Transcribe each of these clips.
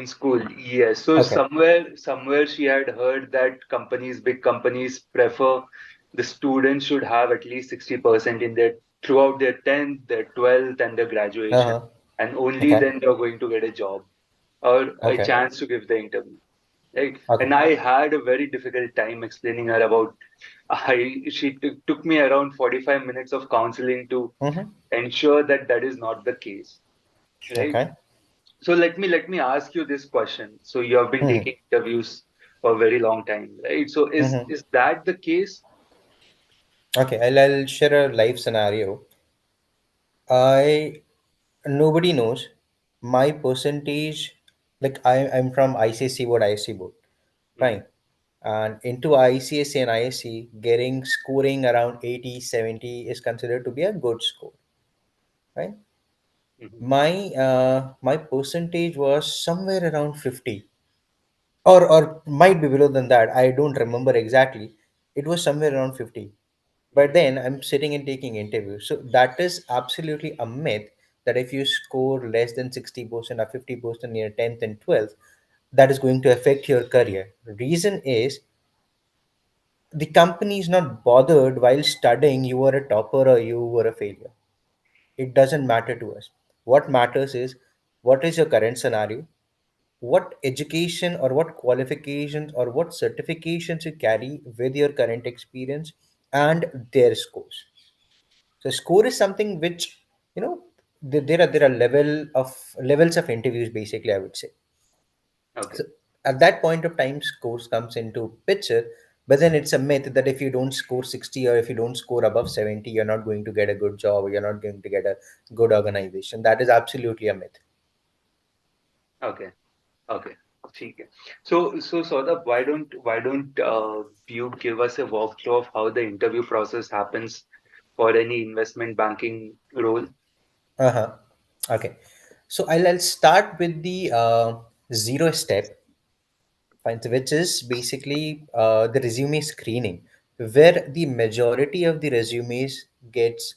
In school, yes. So Okay. somewhere she had heard that big companies prefer the students should have at least 60% in their throughout their 10th, their 12th, and their graduation, Uh-huh. and only Okay. then they're going to get a job or a Okay. chance to give the interview. Right? Okay. And I had a very difficult time explaining her about. She took me around 45 minutes of counseling to Mm-hmm. ensure that that is not the case. Right? Okay. So let me ask you this question. So you have been Mm-hmm. taking interviews for a very long time, right? So is Mm-hmm. is that the case? Okay. I'll share a live scenario. I Nobody knows my percentage. Like I'm from ICSC board, ISC board. Hmm. Fine. And into ICSC and ISC, getting scoring around 80, 70 is considered to be a good score. Right. Hmm. My percentage was somewhere around 50, or might be below than that. I don't remember exactly. It was somewhere around 50. But Hmm. then I'm sitting and taking interviews. So that is absolutely a myth that if you score less than 60% or 50% in your 10th and 12th, that is going to affect your career. Reason is the company is not bothered while studying you were a topper or you were a failure. It doesn't matter to us. What matters is what is your current scenario, what education or what qualifications or what certifications you carry with your current experience and their scores. So score is something which, you know, there are levels of interviews basically, I would say. Okay. So at that point of time, scores comes into picture, but then it's a myth that if you don't score 60 or if you don't score above 70, you're not going to get a good job or you're not going to get a good organization. That is absolutely a myth. Okay. Okay. ठीक है. So Saudabh, why don't you give us a walkthrough of how the interview process happens for any investment banking role? Uh-huh. Okay. So I'll start with the zero step, fine, so which is basically the resume screening, where the majority of the resumes gets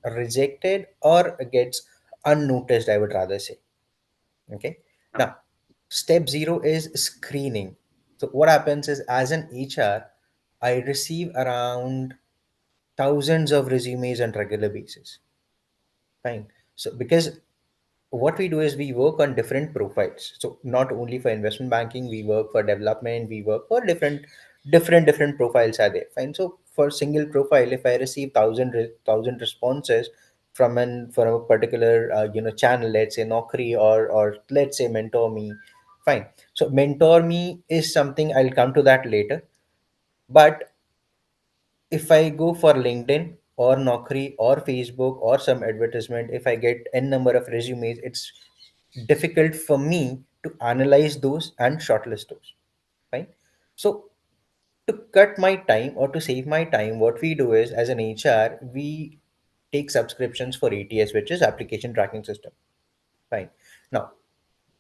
rejected or gets unnoticed, I would rather say. Okay. Okay. Now, step zero is screening. So what happens is, as an HR, I receive around thousands of resumes on regular basis. Fine. So because what we do is we work on different profiles. So not only for investment banking, we work for development, we work for different profiles are there. Fine. So for single profile, if I receive thousand responses from a particular channel, let's say Naukri or let's say Mentor Me, fine. So Mentor Me is something I'll come to that later. But if I go for LinkedIn or Naukri or Facebook or some advertisement, if I get n number of resumes, it's difficult for me to analyze those and shortlist those. Fine. So to cut my time or to save my time, what we do is as an HR, we take subscriptions for ATS, which is application tracking system. Fine. Now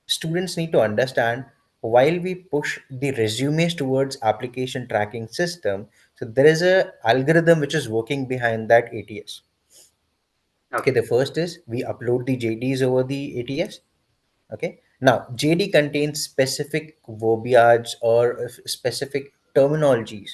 students need to understand while we push the resumes towards application tracking system, so there is a algorithm which is working behind that ATS. Okay, Okay. the first is we upload the JDs over the ATS. Okay, now JD contains specific verbiage or specific terminologies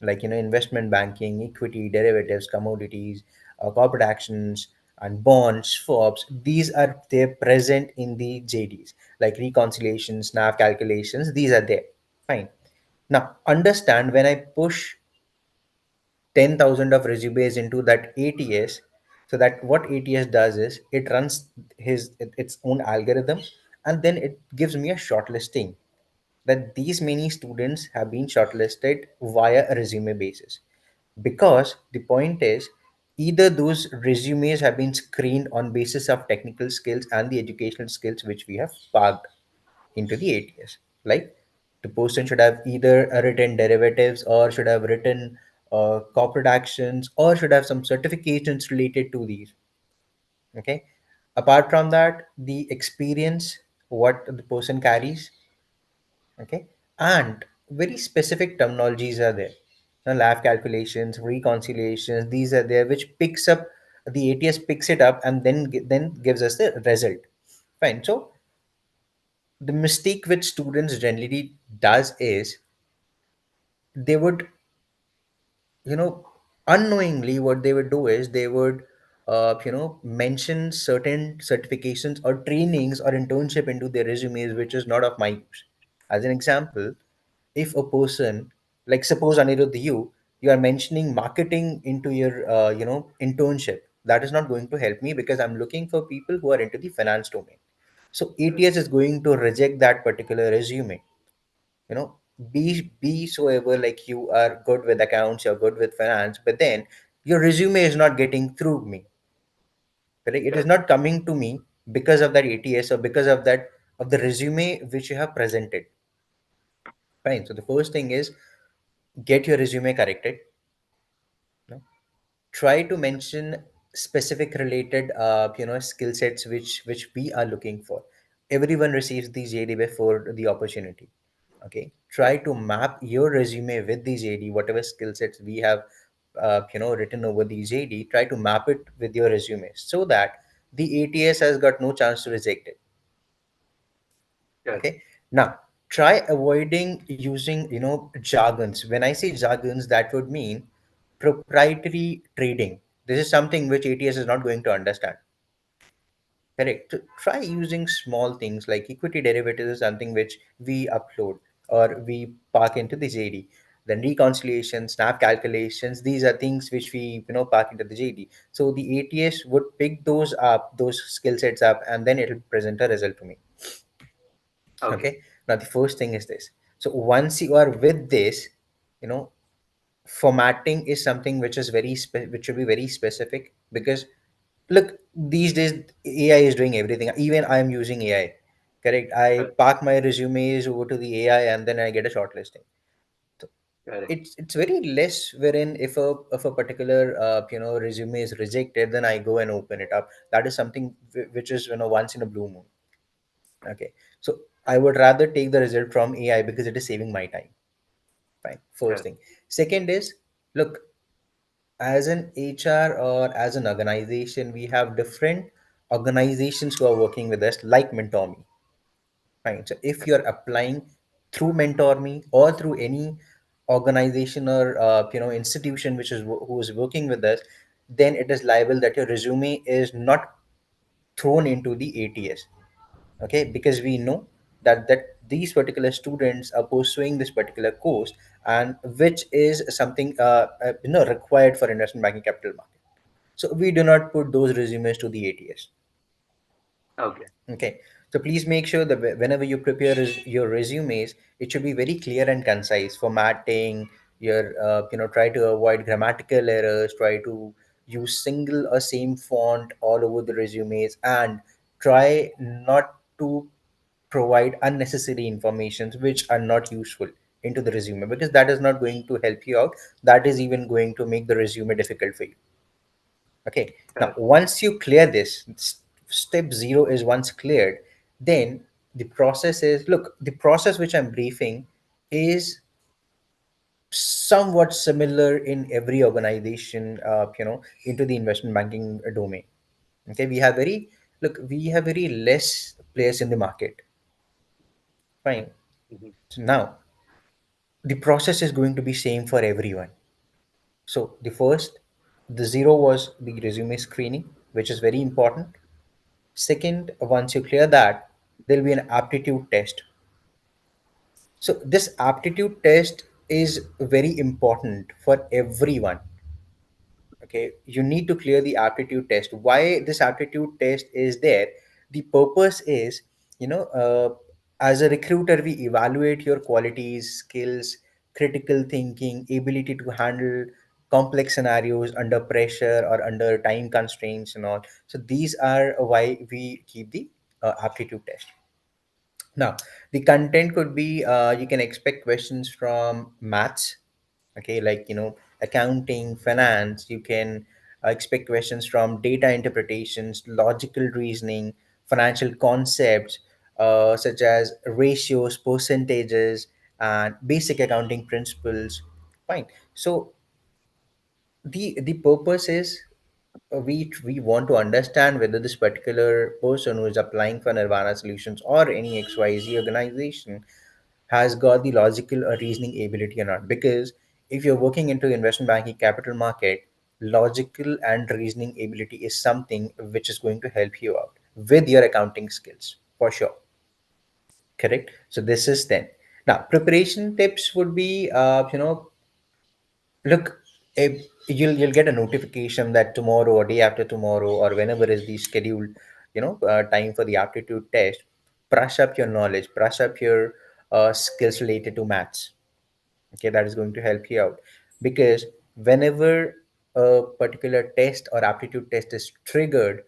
like investment banking, equity, derivatives, commodities, corporate actions, and bonds, swaps. These are there present in the JDs like reconciliations, NAV calculations. These are there. Fine. Now understand when I push 10,000 of resumes into that ATS. So that what ATS does is it runs its own algorithm, and then it gives me a shortlisting that these many students have been shortlisted via a resume basis. Because the point is either those resumes have been screened on basis of technical skills and the educational skills which we have parked into the ATS. Like the person should have either written derivatives or should have written corporate actions or should have some certifications related to these. Okay. Apart from that, the experience, what the person carries, okay, and very specific terminologies are there. Now, lab calculations, reconciliations, these are there, which picks up the ATS picks it up and then gives us the result. Fine. So the mistake which students generally does is they would, you know, unknowingly what they would do is they would mention certain certifications or trainings or internship into their resumes, which is not of my use. As an example, if a person, like suppose Anirudh, you are mentioning marketing into your internship, that is not going to help me because I'm looking for people who are into the finance domain. So Correct. ATS is going to reject that particular resume. you know be so ever like you are good with accounts, you're good with finance, but then your resume is not getting through me. Correct? It is Correct. not coming to me because of that ATS or because of that, of the resume which you have presented. Fine. So the first thing is get your resume corrected. You know, try to mention specific related skill sets which we are looking for. Everyone receives the JD before the opportunity. Okay, try Correct. to map your resume with the JD, whatever skill sets we have written over the JD. Try to map it with your resume so that the ATS has got no chance to reject it. Correct. Okay, now try avoiding using jargons. When I say jargons, that would mean proprietary trading. This is something which ATS is not going to understand. Correct. So try using small things like equity derivatives is something which we upload or we park into the JD. Then reconciliation, snap calculations, these are things which we park into the JD. So the ATS would pick those up, those skill sets up, and then it'll present a result to me. Okay. Okay. Now the first thing is this. So once you are with this, you know, formatting is something which is which should be very specific because look, these days AI is doing everything. Even I am using AI. Correct. I Correct. park my resumes over to the AI and then I get a shortlisting. So Correct. it's very less wherein if a particular resume is rejected, then I go and open it up. That is something which is once in a blue moon. Okay. So I would rather take the result from AI because it is saving my time. Fine. First Correct. thing. Second is, look, as an HR or as an organization, we have different organizations who are working with us, like MentorMe. Fine. So if you're applying through MentorMe or through any organization or institution which is who is working with us, then it is liable that your resume is not thrown into the ATS. Okay, because we know that these particular students are pursuing this particular course and which is something required for investment banking capital market. So we do not put those resumes to the ATS. Okay. Okay, so please make sure that whenever you prepare your resumes, it should be very clear and concise. Formatting, your try to avoid grammatical errors. Try to use single or same font all over the resumes, and try not to provide unnecessary informations which are not useful into the resume because that is not going to help you out. That is even going to make the resume difficult for you. Okay. Now, Correct. once you clear this, step zero is once cleared, then the process is, look, the process which I'm briefing is somewhat similar in every organization, into the investment banking domain. Okay. We have very less players in the market. Fine. Mhm. So now the process is going to be same for everyone. So the zero was the resume screening, which is very important. Second, once you clear that, there'll be an aptitude test. So this aptitude test is very important for everyone. Okay, you need to clear the aptitude test. Why this aptitude test is there? The purpose is, as a recruiter, we evaluate your qualities, skills, critical thinking, ability to handle complex scenarios under pressure or under time constraints and all. So these are why we keep the aptitude test. Now, the content could be you can expect questions from maths, okay, like accounting, finance. You can expect questions from data interpretations, logical reasoning, financial concepts such as ratios, percentages, and basic accounting principles. Fine. So the purpose is we want to understand whether this particular person who is applying for Nirvana Solutions or any XYZ organization has got the logical or reasoning ability or not. Because if you're working into investment banking capital market, logical and reasoning ability is something which is going to help you out with your accounting skills for sure. Correct. So this is then. Now preparation tips would be, look, if you'll get a notification that tomorrow or day after tomorrow or whenever is the scheduled, time for the aptitude test. Brush up your knowledge, brush up your skills related to maths. Okay, that is going to help you out, because whenever a particular test or aptitude test is triggered,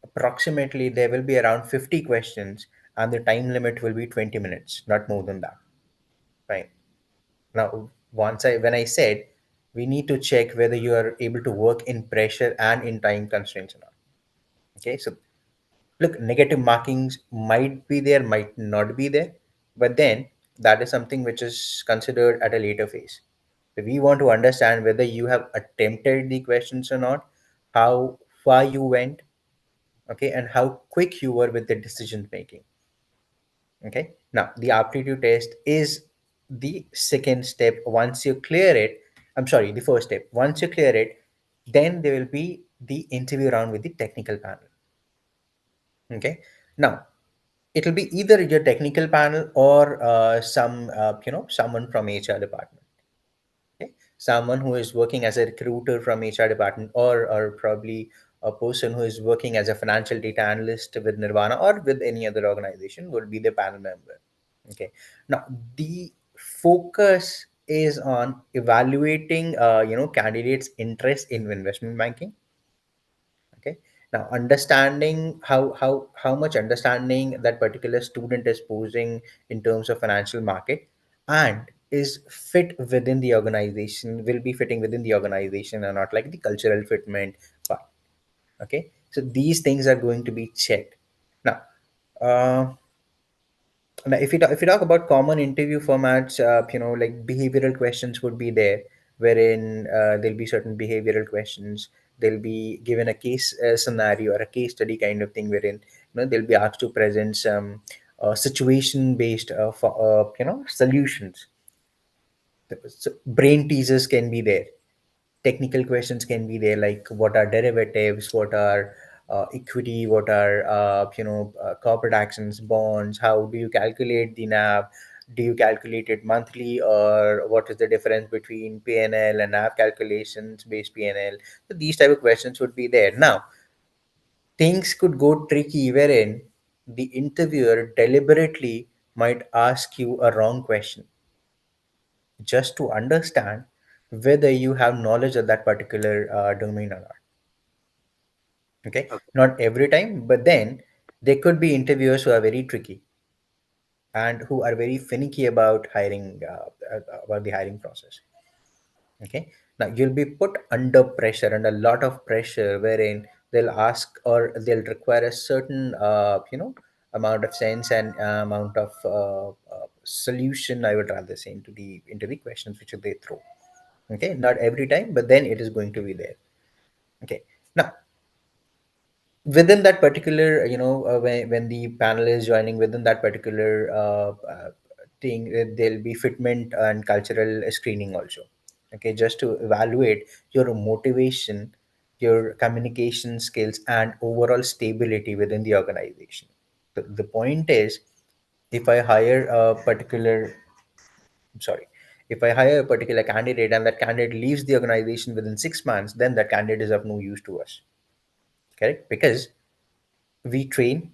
approximately there will be around 50 questions, and the time limit will be 20 minutes, not more than that. Fine. Now, when I said we need to check whether you are able to work in pressure and in time constraints or not. Okay, so look, negative markings might be there, might not be there, but then that is something which is considered at a later phase. So we want to understand whether you have attempted the questions or not, how far you went, okay, and how quick you were with the decision making. Okay, now the aptitude test is the second step. Once you clear it, I'm sorry, the first step. Once you clear it, then there will be the interview round with the technical panel. Okay, now it'll be either your technical panel or someone from HR department. Okay, someone who is working as a recruiter from HR department, or probably a person who is working as a financial data analyst with Nirvana or with any other organization would be the panel member. Okay, now the focus is on evaluating candidates interest in investment banking. Okay, now understanding how much understanding that particular student is posing in terms of financial market, and is fit within the organization, will be fitting within the organization or not, like the cultural fitment part. Okay, so these things are going to be checked. Now, uh, now, if you talk about common interview formats, like behavioral questions would be there, wherein there'll be certain behavioral questions. They'll be given a case scenario or a case study kind of thing, wherein they'll be asked to present some situation based solutions. So brain teasers can be there, technical questions can be there, like what are derivatives, what are equity, what are corporate actions, bonds, how do you calculate the NAV, do you calculate it monthly, or what is the difference between PNL and NAV calculations based PNL. So these type of questions would be there. Now things could go tricky, wherein the interviewer deliberately might ask you a wrong question just to understand whether you have knowledge of that particular domain or not. Okay, Okay. not every time, but then there could be interviewers who are very tricky and who are very finicky about hiring, about the hiring process. Okay, now you'll be put under pressure, and a lot of pressure, wherein they'll ask or they'll require a certain amount of sense and amount of solution, I would rather say, into the questions which they throw. Okay, not every time, but then it is going to be there. Okay, now within that particular, when the panel is joining within that particular thing, there'll be fitment and cultural screening also. Okay, just to evaluate your motivation, your communication skills, and overall stability within the organization. The point is, if I hire a particular I'm sorry, if I hire a particular candidate and that candidate leaves the organization within 6 months, then that candidate is of no use to us. Correct? Because we train,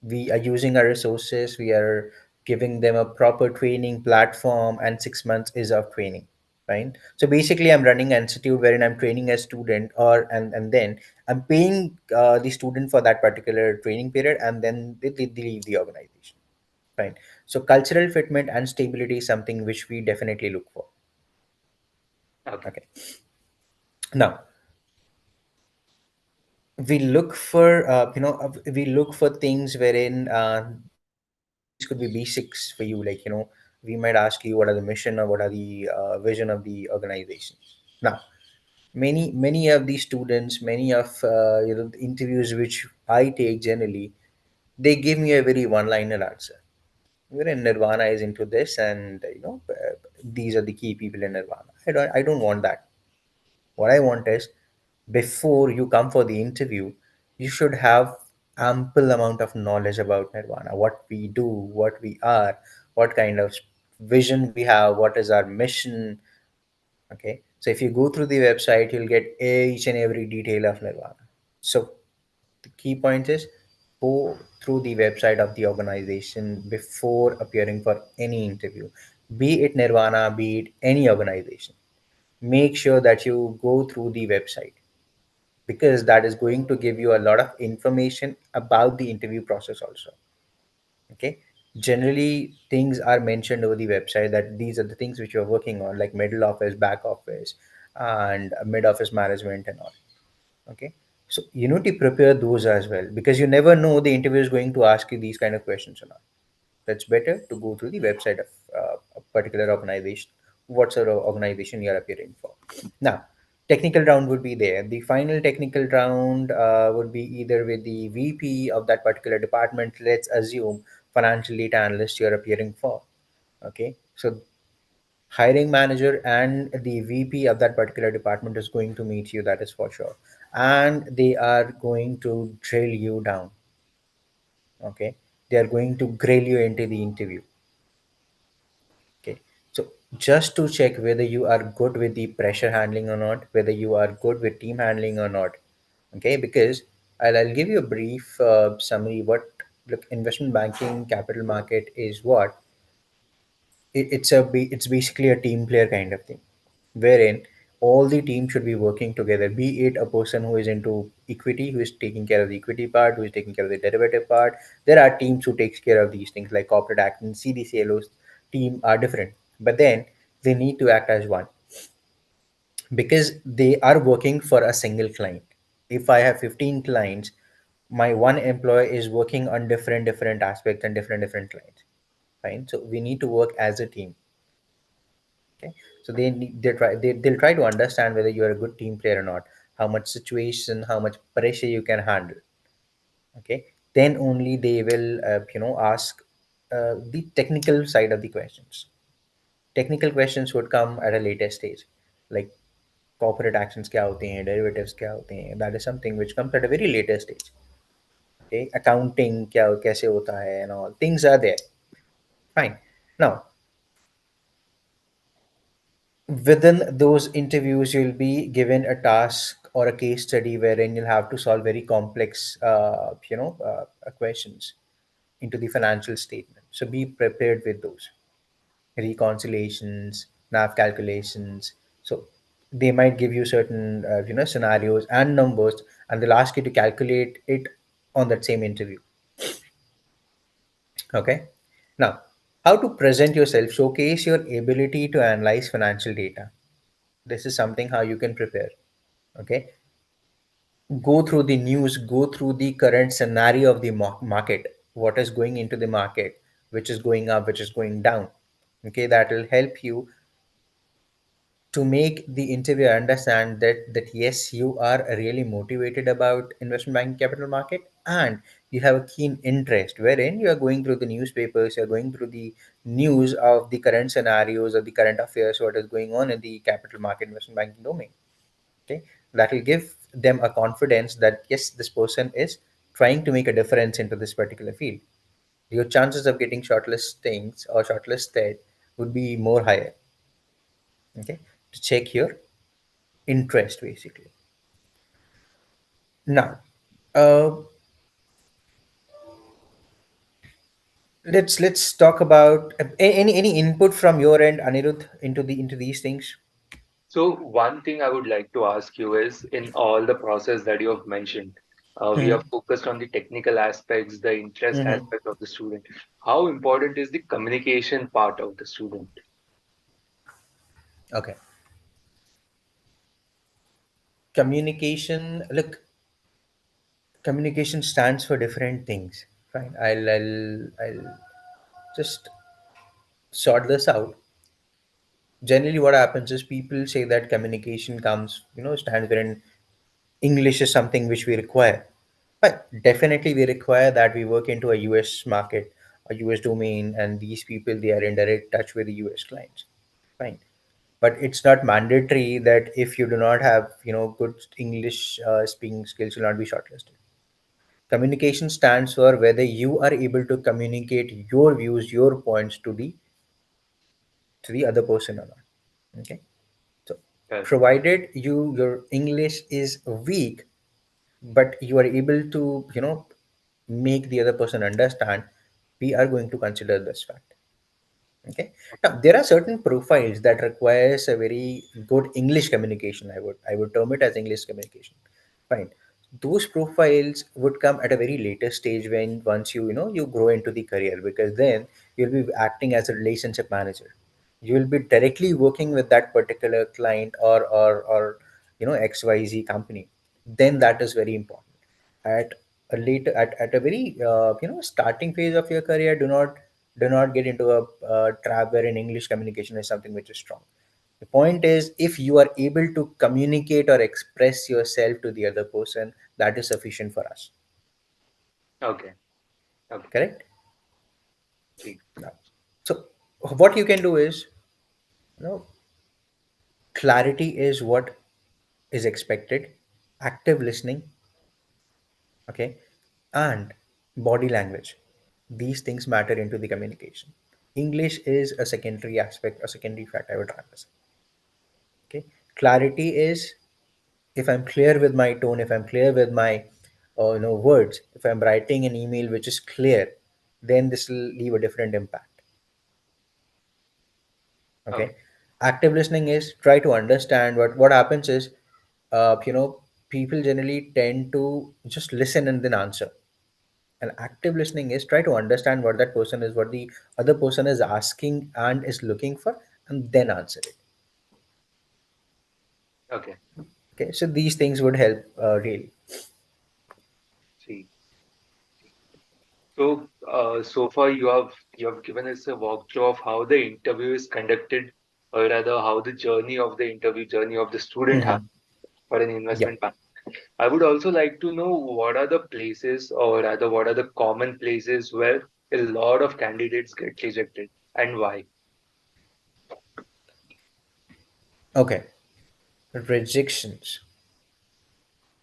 we are using our resources, we are giving them a proper training platform, and 6 months is of training. Fine. So basically, I'm running an institute wherein I'm training a student, and then I'm paying the student for that particular training period, and then they leave the organization. Fine. So cultural fitment and stability is something which we definitely look for. Okay. Okay. Now we look for things wherein these could be basics for you, like we might ask you what are the mission or what are the vision of the organization. Now Many of these students, many of the interviews which I take generally, they give me a very one-liner answer. Nirvana is into this, and these are the key people in Nirvana. I don't want that. What I want is, before you come for the interview, you should have ample amount of knowledge about Nirvana, what we do, what we are, what kind of vision we have, what is our mission. Okay, so if you go through the website, you'll get each and every detail of Nirvana. So the key point is, go through the website of the organization before appearing for any interview, be it Nirvana, be it any organization. Make sure that you go through the website, because that is going to give you a lot of information about the interview process also. Okay, generally things are mentioned over the website that these are the things which you're working on, like middle office, back office, and mid office management and all. Okay, so you need to prepare those as well, because you never know the interviewer is going to ask you these kind of questions or not. That's better to go through the website of a particular organization, what sort of organization you're appearing for. Now, technical round would be there. The final technical round would be either with the VP of that particular department. Let's assume financial data analyst you're appearing for. Okay, so hiring manager and the VP of that particular department is going to meet you, that is for sure. And they are going to drill you down. Okay, they are going to grill you into the interview. Okay, so just to check whether you are good with the pressure handling or not, whether you are good with team handling or not. Okay, because I'll give you a brief summary. What, look, investment banking, capital market is what it's basically a team player kind of thing, wherein all the team should be working together. Be it a person who is into equity, who is taking care of the equity part, who is taking care of the derivative part. There are teams who takes care of these things, like corporate action, CDCLOs team are different, but then they need to act as one, because they are working for a single client. If I have 15 clients, my one employee is working on different aspects and different clients. Fine, so we need to work as a team. Okay, so they'll try to understand whether you're a good team player or not, how much situation, how much pressure you can handle. Okay, then only they will ask the technical side of the questions. Technical questions would come at a later stage, like corporate actions क्या होते हैं, derivatives क्या होते हैं, that is something which comes at a very later stage. Okay, accounting क्या कैसे होता है, and all things are there. Fine. Now, within those interviews, you'll be given a task or a case study wherein you'll have to solve very complex questions into the financial statement. So be prepared with those reconciliations, nav calculations. So they might give you certain scenarios and numbers, and they'll ask you to calculate it on that same interview. Okay, now, how to present yourself, showcase your ability to analyze financial data. This is something how you can prepare. Okay, go through the news, go through the current scenario of the market, what is going into the market, which is going up, which is going down. Okay, that will help you to make the interviewer understand that yes, you are really motivated about investment banking, capital market, and you have a keen interest, wherein you are going through the newspapers, you are going through the news of the current scenarios of the current affairs, what is going on in the capital market investment banking domain. Okay, that will give them a confidence that yes, this person is trying to make a difference into this particular field. Your chances of getting shortlistings or shortlisted would be more higher. Okay, to check your interest basically. Now, uh, let's talk about any input from your end, Anirudh, into these things. So one thing I would like to ask you is, in all the process that you have mentioned, we Hmm. have focused on the technical aspects, the interest Hmm. aspect of the student. How important is the communication part of the student? Okay, communication. Look, communication stands for different things. Fine, I'll just sort this out. Generally what happens is people say that communication comes, stands wherein English is something which we require. But definitely we require that we work into a US market, a US domain, and these people, they are in direct touch with the US clients. Fine. But it's not mandatory that if you do not have, good English speaking skills, you'll not be shortlisted. Communication stands for whether you are able to communicate your views, your points to the other person or not. Okay. So Correct. provided your English is weak, but you are able to, make the other person understand, we are going to consider this fact. Okay. Now there are certain profiles that requires a very good English communication. I would term it as English communication. Fine. Those profiles would come at a very later stage, when once you grow into the career, because then you'll be acting as a relationship manager. You will be directly working with that particular client, or XYZ company. Then that is very important. At at a very starting phase of your career, do not get into a trap wherein English communication is something which is strong. The point is, if you are able to communicate or express yourself to the other person, that is sufficient for us. Okay. Okay. Correct. See. Now, so what you can do is, you know clarity is what is expected, active listening, okay, and body language. These things matter into the communication. English is a secondary aspect, a secondary fact, I would rather say. Okay. Clarity is, if I'm clear with my tone, if I'm clear with my words, if I'm writing an email which is clear, then this will leave a different impact. Okay. Okay. Active listening is, try to understand what happens is, people generally tend to just listen and then answer. And active listening is, try to understand what that person is, what the other person is asking and is looking for, and then answer it. Okay. Okay, so these things would help, really. See. So, so far you have given us a walkthrough of how the interview is conducted, or rather how the journey of the interview, journey of the student Hmm. happens for an Yeah. investment bank. I would also like to know what are the places, or rather what are the common places where a lot of candidates get rejected and why? Okay. Rejections.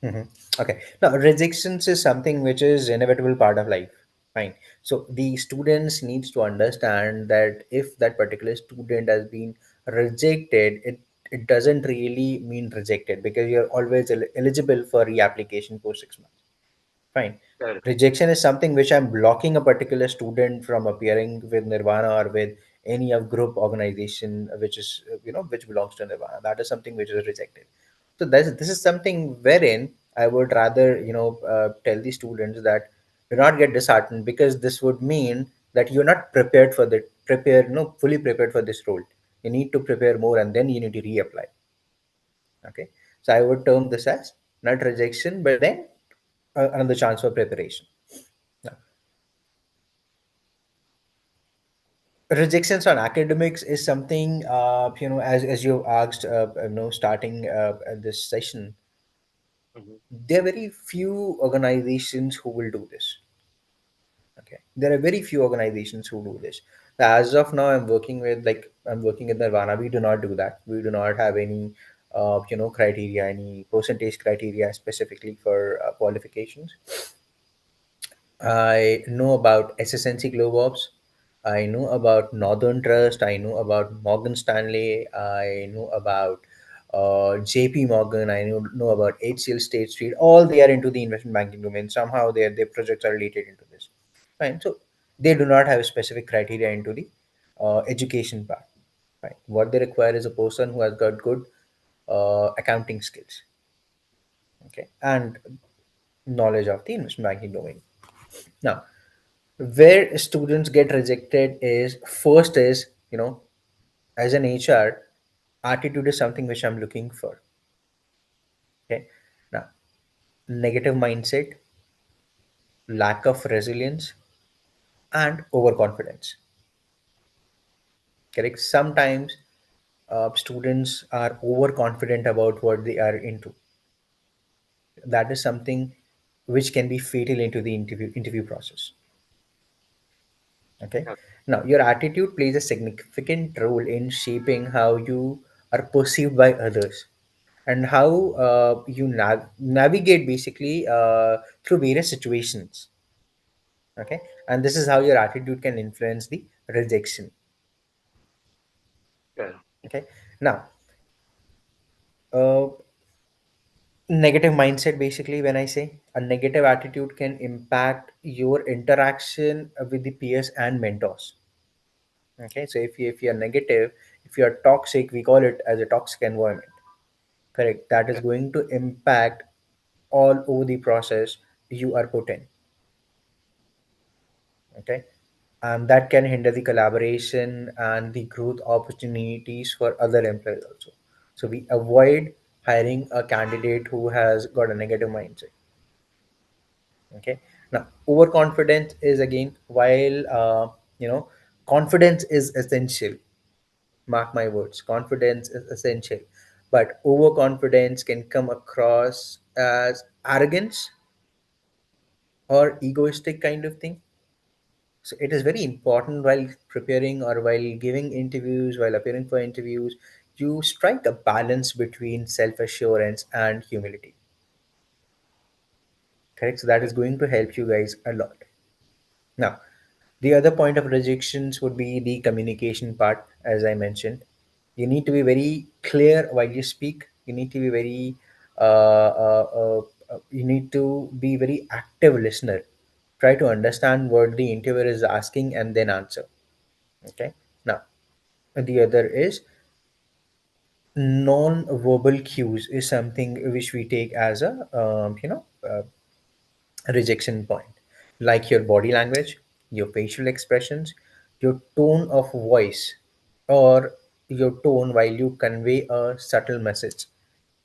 Hmm. Okay. Now, rejections is something which is inevitable part of life. Fine. So the students needs to understand that if that particular student has been rejected, it doesn't really mean rejected, because you're always eligible for reapplication for 6 months. Fine. Correct. Rejection is something which I'm blocking a particular student from appearing with Nirvana or with any of group organization which is, which belongs to Nirvana. That is something which is rejected. So this is something wherein I would rather, tell the students that do not get disheartened, because this would mean that you're not prepared for the prepare, fully prepared for this role. You need to prepare more, and then you need to reapply. Okay. So I would term this as not rejection, but then another chance for preparation. Now, rejections on academics is something, as you asked, starting this session. Mhm. There are very few organizations who will do this. Okay, there are very few organizations who do this. As of now, I'm working with Nirvana. We do not do that. We do not have any criteria, any percentage criteria specifically for qualifications. I know about SSNC Globops. I know about Northern Trust. I know about Morgan Stanley. I know about JP Morgan. I know about HCL State Street. All they are into the investment banking domain. Somehow their projects are related into this. Fine. So they do not have a specific criteria into the education part. Right. What they require is a person who has got good accounting skills. Okay. And knowledge of the investment banking domain. Now, where students get rejected is, first is, as an HR, attitude is something which I'm looking for. Okay. Now, negative mindset, lack of resilience, and overconfidence. Correct. Sometimes students are overconfident about what they are into. That is something which can be fatal into the interview process. Okay. Okay. Now, your attitude plays a significant role in shaping how you are perceived by others, and how you navigate basically through various situations. Okay. And this is how your attitude can influence the rejection. Well, Okay. Now, uh, negative mindset, basically, when I say a negative attitude can impact your interaction with the peers and mentors. Okay. So if you're negative, if you're toxic, we call it as a toxic environment. Correct. That is yeah, going to impact all over the process you are put in. Okay. And that can hinder the collaboration and the growth opportunities for other employees also. So we avoid hiring a candidate who has got a negative mindset. Okay. Now, overconfidence is again, while confidence is essential. Mark my words, confidence is essential, but overconfidence can come across as arrogance or egoistic kind of thing. So it is very important while preparing or while giving interviews, while appearing for interviews, you strike a balance between self assurance and humility. Correct. So that well, is going to help you guys a lot. Now, the other point of rejections would be the communication part, as I mentioned. You need to be very clear while you speak. You need to be very, you need to be very active listener. Try to understand what the interviewer is asking and then answer. Okay. Now, the other is non-verbal cues is something which we take as a, rejection point, like your body language, your facial expressions, your tone of voice, or your tone while you convey a subtle message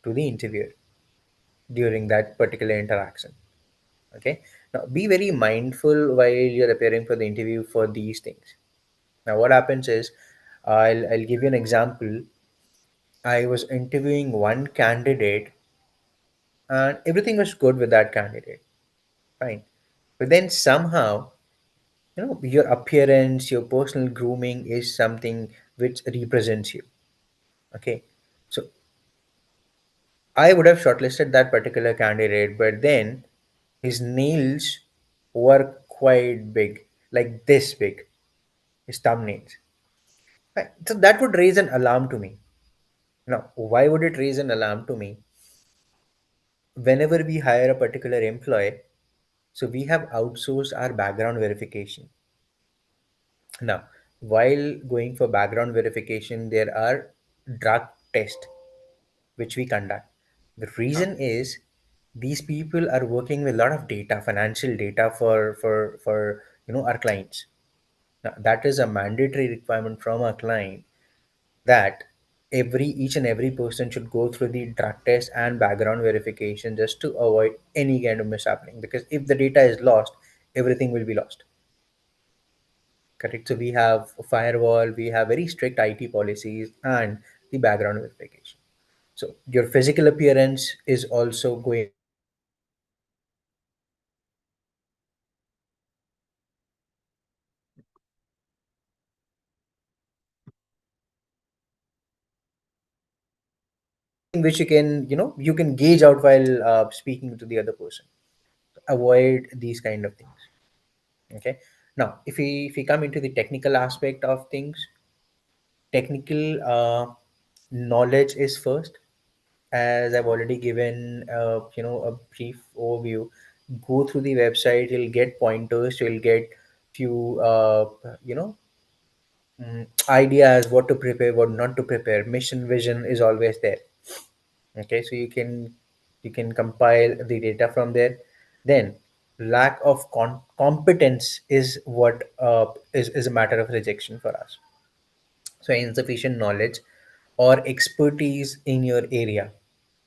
to the interviewer during that particular interaction. Okay. Now, be very mindful while you're appearing for the interview for these things. Now, what happens is, I'll give you an example. I was interviewing one candidate, and everything was good with that candidate. Fine. But then somehow, your appearance, your personal grooming is something which represents you. Okay. So I would have shortlisted that particular candidate, but then his nails were quite big, like this big, his thumbnails. Right. So that would raise an alarm to me. Now, why would it raise an alarm to me? Whenever we hire a particular employee, so we have outsourced our background verification. Now, while going for background verification, there are drug tests which we conduct. The okay, reason is these people are working with a lot of data, financial data for our clients. Now, that is a mandatory requirement from our client that every each and every person should go through the drug test and background verification just to avoid any kind of mishappening. Because if the data is lost, everything will be lost. Correct. So we have a firewall, we have very strict IT policies and the background verification. So your physical appearance is also going to be something which you can gauge out while speaking to the other person. Avoid these kind of things. Okay. Now, if we come into the technical aspect of things, technical knowledge is first. As I've already given a brief overview, go through the website, you'll get pointers, you'll get few you know ideas what to prepare, what not to prepare. Mission vision is always there. Okay, so you can compile the data from there. Then lack of competence is what is a matter of rejection for us. So insufficient knowledge or expertise in your area.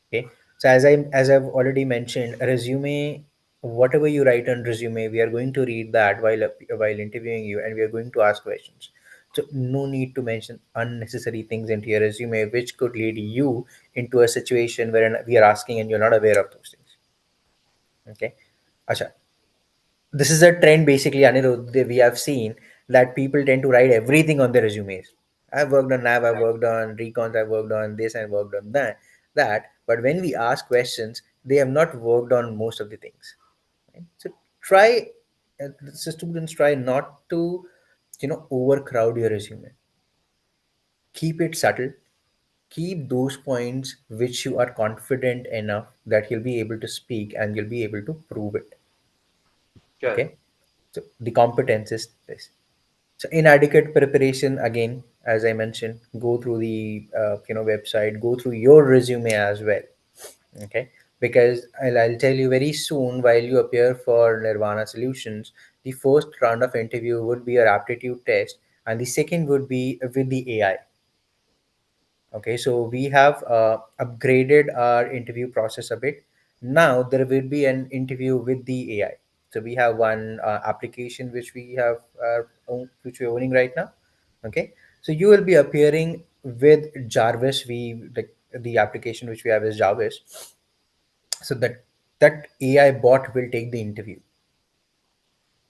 Okay. So as I've already mentioned, a resume, whatever you write on resume, we are going to read that while interviewing you, and we are going to ask questions. So no need to mention unnecessary things into your resume, which could lead you into a situation wherein we are asking and you're not aware of those things. Okay. Acha. This is a trend basically, Anirudh, that we have seen that people tend to write everything on their resumes. I've worked on nav, I've worked on recons, I've worked on this, and worked on that. But when we ask questions, they have not worked on most of the things. Right? So try, so students try not to, overcrowd your resume. Keep it subtle. Keep those points which you are confident enough that you'll be able to speak and you'll be able to prove it. Correct. Okay. So the competence is this. So inadequate preparation, again, as I mentioned, go through the website, go through your resume as well. Okay, because I'll tell you very soon, while you appear for Nirvana Solutions, the first round of interview would be your aptitude test, and the second would be with the AI. Okay, so we have upgraded our interview process a bit. Now there will be an interview with the AI. So we have one application which we have which we're owning right now. Okay, so you will be appearing with Jarvis. We like the application which we have is Jarvis. So that AI bot will take the interview.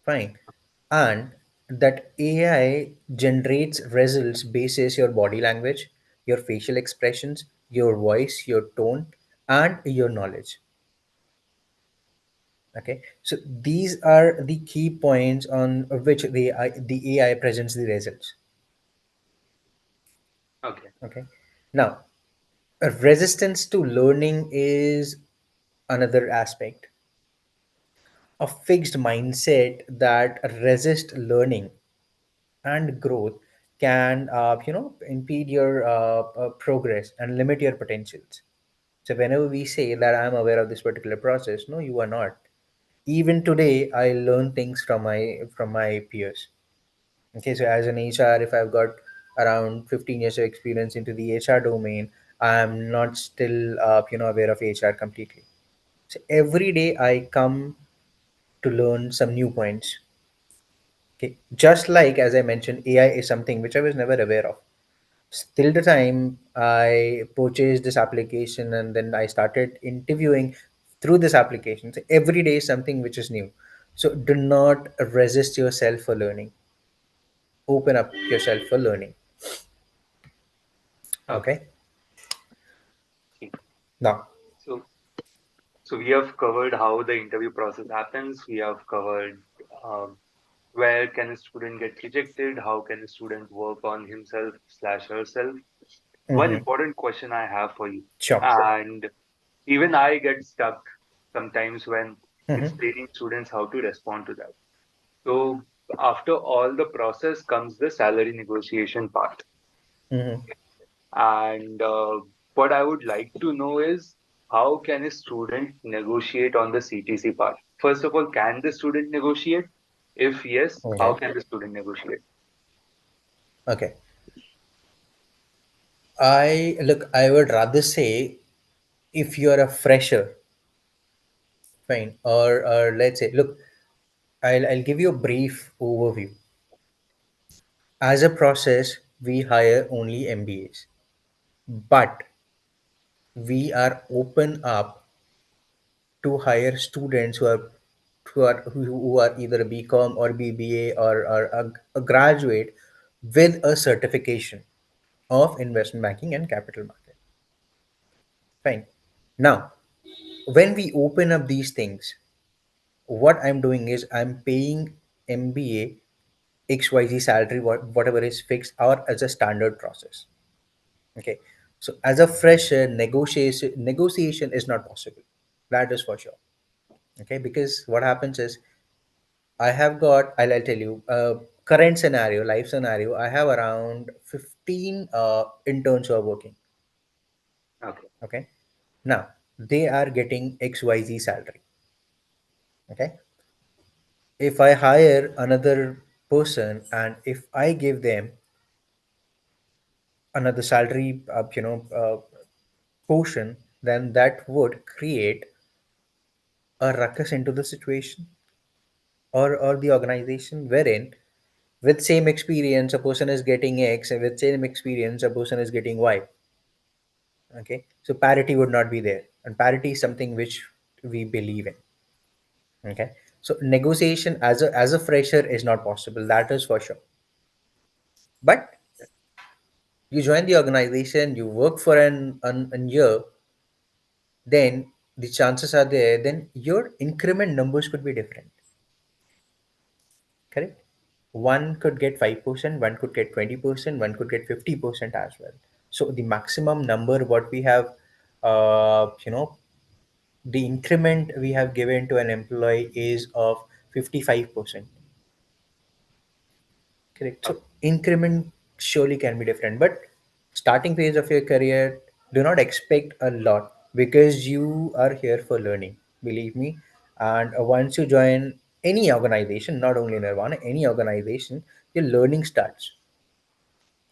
Fine, and that AI generates results basis your body language, your facial expressions, your voice, your tone, and your knowledge. Okay, so these are the key points on which the AI presents the results. Okay. Okay, now a resistance to learning is another aspect. A fixed mindset that resist learning and growth can impede your progress and limit your potentials. So whenever we say that I'm aware of this particular process, no, you are not. Even today I learn things from my peers. Okay, so as an HR, if I've got around 15 years of experience into the HR domain, I'm not still aware of HR completely. So every day I come to learn some new points. Okay, just like as I mentioned, AI is something which I was never aware of. Till the time I purchased this application and then I started interviewing through this application. So every day is something which is new. So do not resist yourself for learning. Open up yourself for learning. Okay. Okay. Okay. Now, So so we have covered how the interview process happens. We have covered um, where can a student get rejected, how can a student work on himself slash herself. One mm-hmm, important question I have for you, sure. and even I get stuck sometimes when Mm-hmm, explaining students how to respond to that. So after all the process comes the salary negotiation part. mm-hmm. And what I would like to know is how can a student negotiate on the CTC part? First of all, can the student negotiate? If yes, how Okay. can the student negotiate? Okay. I would rather say if you're a fresher, fine, or let's say, look, I'll give you a brief overview. As a process, we hire only MBAs, but we are open up to hire students who are either a BCom or BBA or a graduate with a certification of investment banking and capital market. Fine. Now, when we open up these things, what I'm doing is I'm paying MBA XYZ salary, whatever is fixed, or as a standard process. Okay. So as a fresher, negotiation is not possible. That is for sure. Okay, because what happens is I'll tell you current scenario, life scenario. I have around 15 interns who are working. Okay, Okay. Now they are getting XYZ salary. Okay. If I hire another person and if I give them another salary, portion, then that would create a ruckus into the situation or the organization wherein With same experience, a person is getting X, and with same experience, a person is getting Y. Okay, so parity would not be there, and parity is something which we believe in. Okay, so negotiation as a fresher is not possible. That is for sure. But you join the organization, you work for an year, then the chances are there. Then your increment numbers could be different. Correct. One could get 5%, one could get 20%, one could get 50% as well. So the maximum number what we have, you know, the increment we have given to an employee is of 55%. Correct. So increment surely can be different, but starting phase of your career, do not expect a lot because you are here for learning. Believe me. And once you join any organization, not only Nirvana, any organization, your learning starts.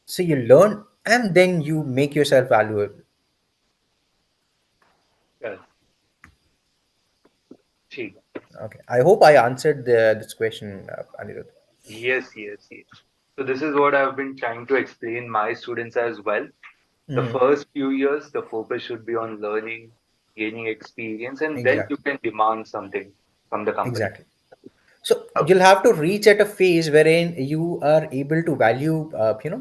So you learn and then you make yourself valuable. Yes. ठीक. Okay. I hope I answered this question, Anirudh. Yes, yes, yes. So this is what I've been trying to explain my students as well. The Hmm. first few years, the focus should be on learning, gaining experience, and then you Exactly. can demand something from the company. Exactly. So Okay. you'll have to reach at a phase wherein you are able to value,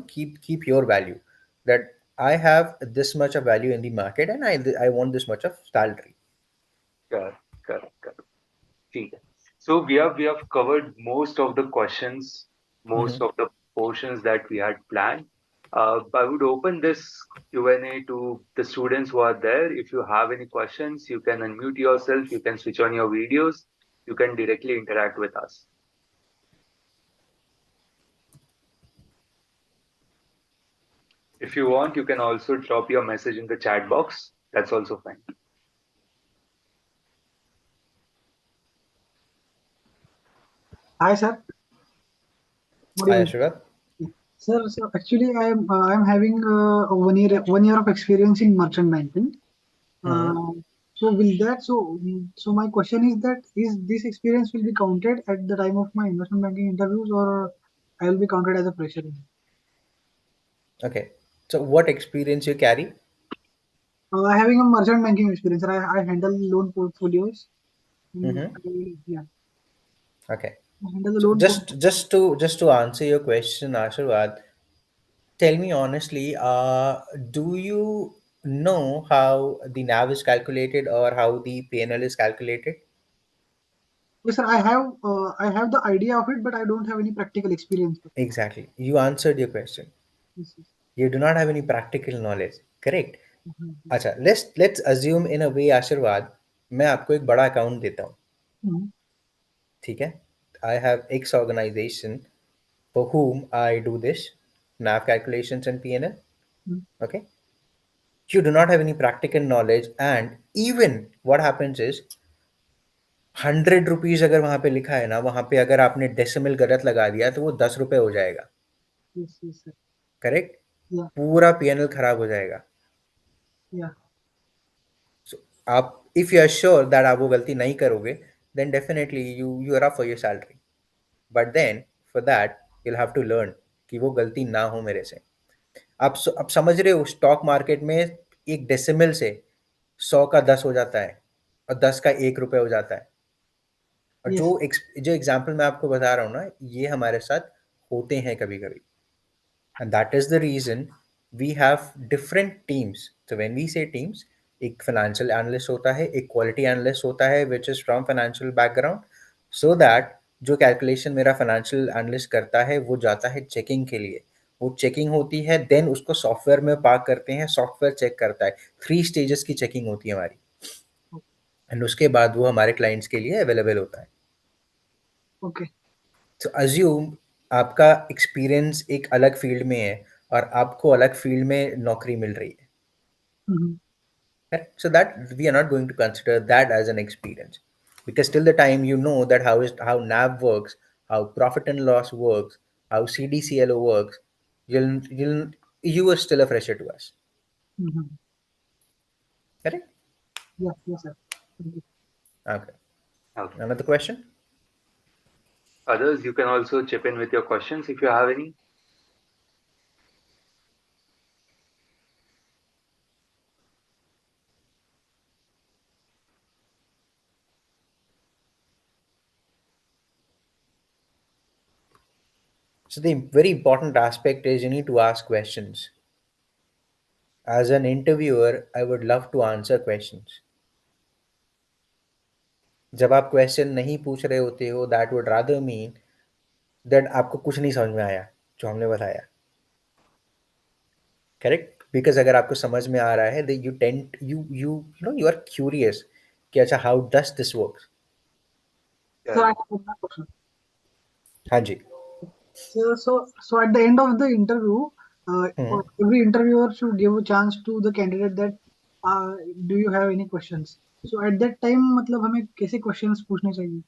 keep your value. That I have this much of value in the market, and I want this much of salary. Correct, correct, correct. ठीक है. So we have covered most of the questions, Hmm. most of the portions that we had planned. I would open this Q&A to the students who are there. If you have any questions, you can unmute yourself, you can switch on your videos, you can directly interact with us. If you want, you can also drop your message in the chat box. That's also fine. Hi, sir. Good Hi, evening. Ashwat. Yeah. Sir, so actually, I am having 1 year of experience in merchant banking. Hmm. Uh, so will that so my question is that is this experience will be counted at the time of my investment banking interviews, or I will be counted as a fresher? Okay. So what experience you carry? Having a merchant banking experience, I handle loan portfolios. Hmm. Yeah, Okay. I handle the So loan just portfolio. just to just to answer your question, Ashwat, tell me honestly, do you know how the NAV is calculated or how the PNL is calculated? Yes, sir. I have the idea of it, but I don't have any practical experience. Exactly. You answered your question. Yes, yes. You do not have any practical knowledge. Correct. Mhm, yes. अच्छा, let's assume in a way, आशीर्वाद, मैं आपको एक बड़ा account देता हूँ. Mhm, ठीक है. I have X organization for whom I do this NAV calculations and PNL. mhm. Okay. You do not have any practical knowledge, and even what happens is 100 rupees अगर वहां पे लिखा है ना, वहां पे अगर आपने डेसिमल गलत लगा दिया तो वो 10 रुपए हो जाएगा. Yes, yes, sir. Correct. Yeah, पूरा पीएनएल खराब हो जाएगा. yeah. So आप, if you are sure that आप वो गलती नहीं करोगे, then definitely you are up for your salary. But then for that you'll have to learn कि वो गलती ना हो मेरे से. आप समझ रहे हो, स्टॉक मार्केट में एक डेसिमल से 100 का 10 हो जाता है और 10 का 1 रुपए हो जाता है. और जो Yes. जो एग्जाम्पल मैं आपको बता रहा हूँ ना, ये हमारे साथ होते हैं कभी कभी. And that is the reason we have different teams. So when we say teams, एक financial analyst होता है, एक quality analyst होता है which is from financial background, so that जो calculation मेरा financial analyst करता है वो जाता है checking के लिए. वो checking होती है, then उसको software में पार्क करते हैं, software check करता है. 3 stages की checking होती है हमारी. And उसके बाद वो हमारे clients के लिए available होता है. Okay. तो अज्यूम आपका एक्सपीरियंस एक अलग फील्ड में है और आपको अलग फील्ड में नौकरी मिल रही है. Mhm. Correct? So that we are not going to consider that as an experience, because till the time you know that how NAV works, how profit and loss works, how CDCLO works, you are still a fresher to us. Mhm. Correct? Yeah, yes, sir. Thank you. Okay. Okay. Another question? Others, you can also chip in with your questions if you have any. So the very important aspect is you need to ask questions. As an interviewer, I would love to answer questions. जब आप question नहीं पूछ रहे होते हो, that would rather mean that आपको कुछ नहीं समझ में आया जो हमने बताया. करेक्ट? बिकॉज अगर आपको समझ में आ रहा है, you tent you know you are curious कि अच्छा how does this work. So I Correct. have one question. हाँ जी. So at the end of the interview, hmm. every interviewer should give a chance to the candidate that uh, do you have any questions? So at that time, मतलब हमें कैसे questions पूछने चाहिए?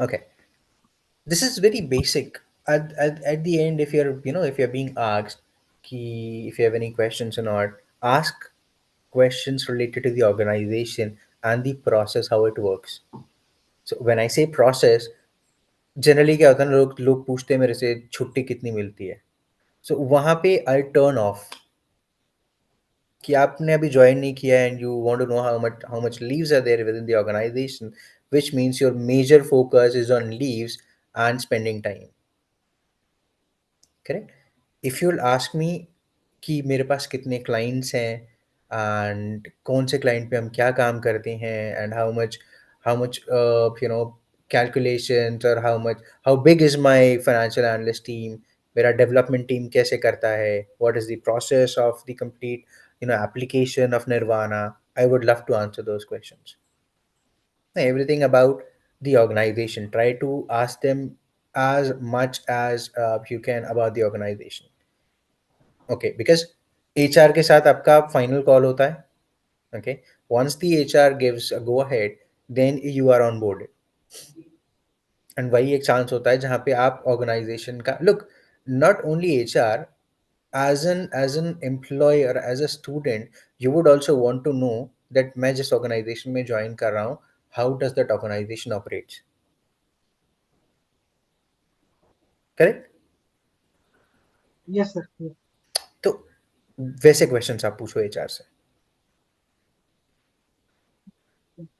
Okay. This is very basic. At the end, if you're if you're being asked if you have any questions or not, ask questions related to the organization and the process, how it works. So when I say process, generally क्या होता है ना, लोग लोग पूछते हैं मेरे से छुट्टी कितनी मिलती है. सो वहाँ पे आई टर्न ऑफ कि आपने अभी ज्वाइन नहीं किया and you want to know how much leaves are there within the organisation, which means your major focus is on leaves and spending time. Correct? If you will ask me कि मेरे पास कितने clients हैं and कौन से client पे हम क्या काम करते हैं एंड हाउ मच कैलकुलेशंस और how big is my financial analyst team, मेरा डेवलपमेंट टीम कैसे करता है, what is the process of the complete application of Nirvana. I would love to answer those questions. Everything about the organization, try to ask them as much as you can about the organization. Okay, because HR के साथ आपका final call होता है. Okay, once the HR gives a go ahead, then you are on board. And वही एक chance होता है जहाँ पे आप ऑर्गेनाइजेशन का look, not only HR, as an employee or as a student, you would also want to know that मैं जिस ऑर्गेनाइजेशन में ज्वाइन कर रहा हूँ, how does that organization operates. Correct? Yes, sir. Yes. तो वैसे क्वेश्चंस आप पूछो एचआर से.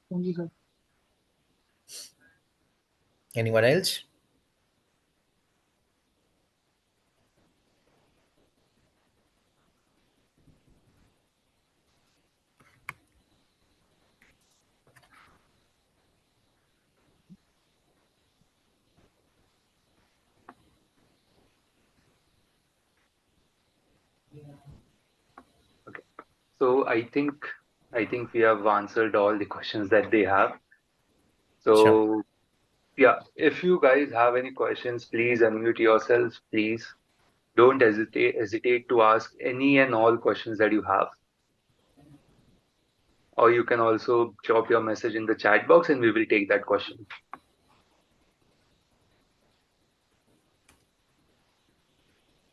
Thank you, sir. Anyone else? Okay. So I think we have answered all the questions that they have. अच्छा. So yeah, if you guys have any questions, please unmute yourselves. Please don't hesitate to ask any and all questions that you have. Or you can also drop your message in the chat box and we will take that question.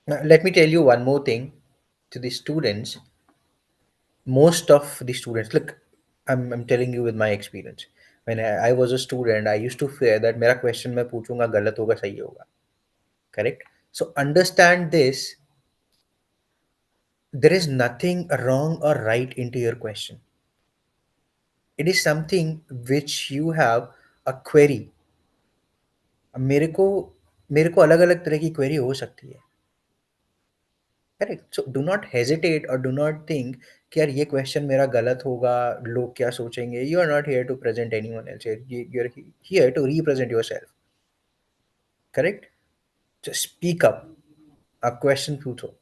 Now, let me tell you one more thing to the students. Most of the students, look, I'm telling you with my experience. When I was a student, I used to fear that मेरा question मैं पूछूंगा गलत होगा सही होगा. Correct? So understand this, there is nothing wrong or right into your question. It is something which you have a query. अब मेरे को अलग अलग तरह की क्वेरी हो सकती है. Correct? So do not hesitate और डू नॉट थिंक कि यार ये क्वेश्चन मेरा गलत होगा, लोग क्या सोचेंगे. You are not here to present anyone else, you are here to represent yourself. Correct? So speak up. आप क्वेश्चन पूछो.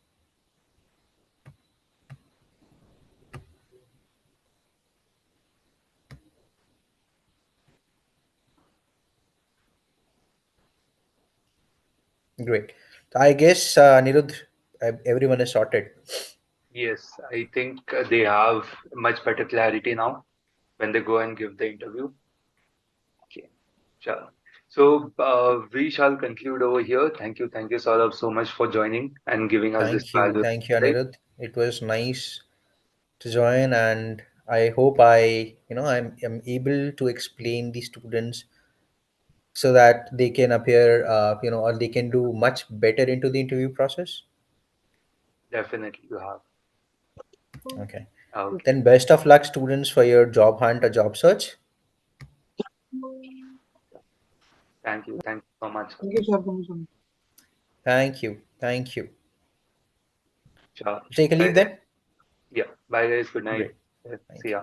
Great. I guess Aniruddh, everyone is sorted. Yes, I think they have much better clarity now when they go and give the interview. Okay, sure. So we shall conclude over here. Thank you, Saurabh, so much for joining and giving us this Thank you, valuable thank you, insight. Anirudh. It was nice to join, and I hope I'm able to explain the students so that they can appear, or they can do much better into the interview process. Definitely you have. Okay. Okay. Then best of luck, students, for your job hunt or job search. Thank you. Thank you so much. Thank you, sir. Thank you so much. Thank you. Thank you. Sure. Take a Bye leave guys. then. Yeah. Bye guys. Good night. Great. Yeah, Thank see you. ya.